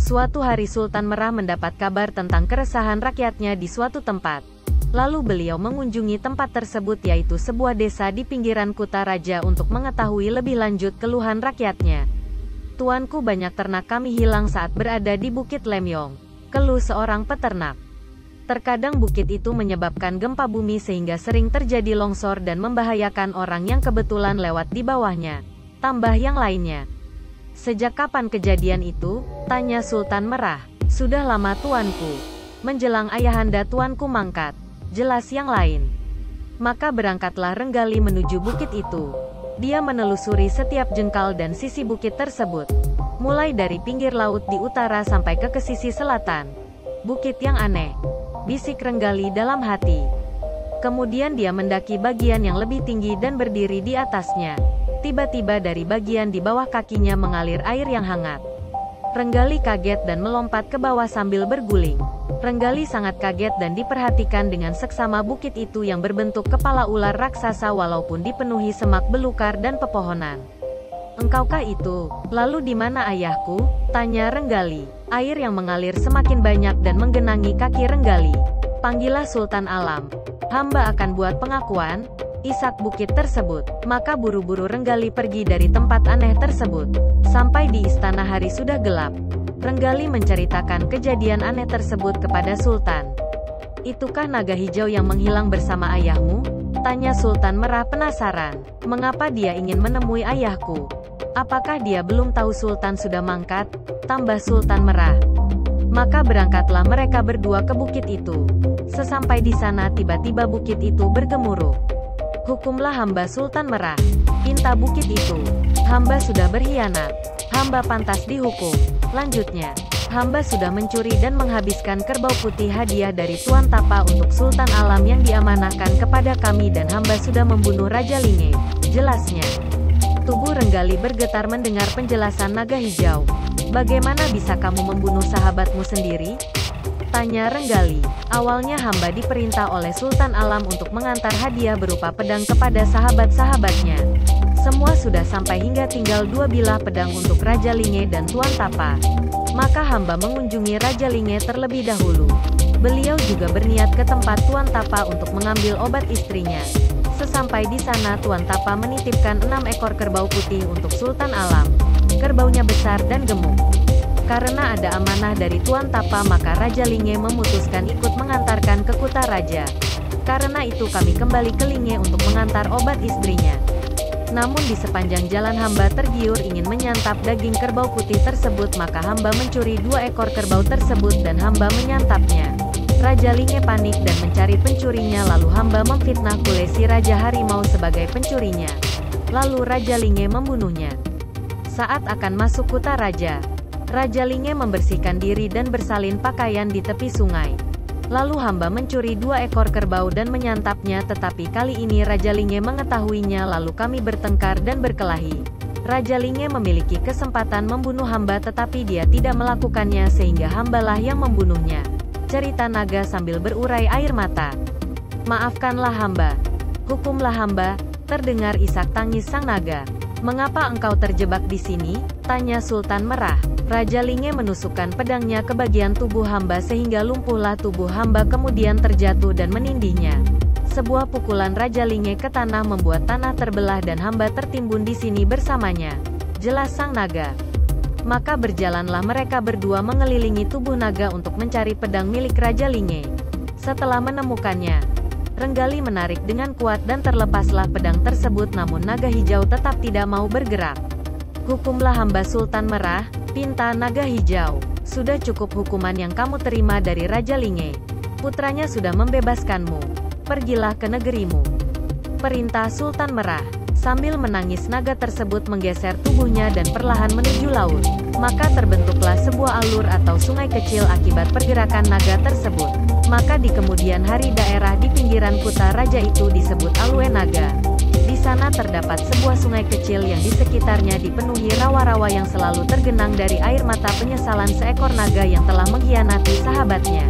Suatu hari Sultan Merah mendapat kabar tentang keresahan rakyatnya di suatu tempat. Lalu beliau mengunjungi tempat tersebut, yaitu sebuah desa di pinggiran Kuta Raja, untuk mengetahui lebih lanjut keluhan rakyatnya. "Tuanku, banyak ternak kami hilang saat berada di Bukit Lemyong," keluh seorang peternak. "Terkadang bukit itu menyebabkan gempa bumi sehingga sering terjadi longsor dan membahayakan orang yang kebetulan lewat di bawahnya," tambah yang lainnya. "Sejak kapan kejadian itu?" tanya Sultan Merah. "Sudah lama, tuanku. Menjelang ayahanda tuanku mangkat," jelas yang lain. Maka berangkatlah Renggali menuju bukit itu. Dia menelusuri setiap jengkal dan sisi bukit tersebut, mulai dari pinggir laut di utara sampai ke sisi selatan. "Bukit yang aneh," bisik Renggali dalam hati. Kemudian dia mendaki bagian yang lebih tinggi dan berdiri di atasnya. Tiba-tiba dari bagian di bawah kakinya mengalir air yang hangat. Renggali kaget dan melompat ke bawah sambil berguling. Renggali sangat kaget dan diperhatikan dengan seksama bukit itu yang berbentuk kepala ular raksasa walaupun dipenuhi semak belukar dan pepohonan. "Engkaukah itu? Lalu di mana ayahku?" tanya Renggali. Air yang mengalir semakin banyak dan menggenangi kaki Renggali. "Panggillah Sultan Alam. Hamba akan buat pengakuan," isak bukit tersebut. Maka buru-buru Renggali pergi dari tempat aneh tersebut. Sampai di istana hari sudah gelap. Renggali menceritakan kejadian aneh tersebut kepada Sultan. "Itukah naga hijau yang menghilang bersama ayahmu?" tanya Sultan Merah penasaran. "Mengapa dia ingin menemui ayahku? Apakah dia belum tahu Sultan sudah mangkat?" tambah Sultan Merah. Maka berangkatlah mereka berdua ke bukit itu. Sesampai di sana tiba-tiba bukit itu bergemuruh. "Hukumlah hamba, Sultan Merah," pinta bukit itu. "Hamba sudah berkhianat. Hamba pantas dihukum." Lanjutnya, "Hamba sudah mencuri dan menghabiskan kerbau putih hadiah dari Tuan Tapa untuk Sultan Alam yang diamanahkan kepada kami, dan hamba sudah membunuh Raja Linge," jelasnya. Tubuh Renggali bergetar mendengar penjelasan naga hijau. "Bagaimana bisa kamu membunuh sahabatmu sendiri?" tanya Renggali. "Awalnya hamba diperintah oleh Sultan Alam untuk mengantar hadiah berupa pedang kepada sahabat-sahabatnya. Semua sudah sampai hingga tinggal 2 bilah pedang untuk Raja Linge dan Tuan Tapa. Maka hamba mengunjungi Raja Linge terlebih dahulu. Beliau juga berniat ke tempat Tuan Tapa untuk mengambil obat istrinya. Sesampai di sana Tuan Tapa menitipkan 6 ekor kerbau putih untuk Sultan Alam. Kerbaunya besar dan gemuk. Karena ada amanah dari Tuan Tapa, maka Raja Linge memutuskan ikut mengantarkan ke Kuta Raja. Karena itu kami kembali ke Linge untuk mengantar obat istrinya. Namun di sepanjang jalan hamba tergiur ingin menyantap daging kerbau putih tersebut, maka hamba mencuri 2 ekor kerbau tersebut dan hamba menyantapnya. Raja Linge panik dan mencari pencurinya, lalu hamba memfitnah Kulesi Raja Harimau sebagai pencurinya. Lalu Raja Linge membunuhnya. Saat akan masuk Kuta Raja, Raja Linge membersihkan diri dan bersalin pakaian di tepi sungai. Lalu hamba mencuri 2 ekor kerbau dan menyantapnya, tetapi kali ini Raja Linge mengetahuinya, lalu kami bertengkar dan berkelahi. Raja Linge memiliki kesempatan membunuh hamba tetapi dia tidak melakukannya sehingga hambalah yang membunuhnya," cerita naga sambil berurai air mata. "Maafkanlah hamba. Hukumlah hamba," terdengar isak tangis sang naga. "Mengapa engkau terjebak di sini?" tanya Sultan Merah. Raja Linge menusukkan pedangnya ke bagian tubuh hamba sehingga lumpuhlah tubuh hamba kemudian terjatuh dan menindihnya. Sebuah pukulan Raja Linge ke tanah membuat tanah terbelah dan hamba tertimbun di sini bersamanya, jelas sang naga. Maka berjalanlah mereka berdua mengelilingi tubuh naga untuk mencari pedang milik Raja Linge. Setelah menemukannya, Renggali menarik dengan kuat dan terlepaslah pedang tersebut, namun naga hijau tetap tidak mau bergerak. "Hukumlah hamba, Sultan Merah," pinta naga hijau. "Sudah cukup hukuman yang kamu terima dari Raja Linge. Putranya sudah membebaskanmu. Pergilah ke negerimu," perintah Sultan Merah. Sambil menangis naga tersebut menggeser tubuhnya dan perlahan menuju laut. Maka terbentuklah sebuah alur atau sungai kecil akibat pergerakan naga tersebut. Maka di kemudian hari daerah di pinggiran Kuta Raja itu disebut Alue Naga. Di sana terdapat sebuah sungai kecil yang di sekitarnya dipenuhi rawa-rawa yang selalu tergenang dari air mata penyesalan seekor naga yang telah mengkhianati sahabatnya.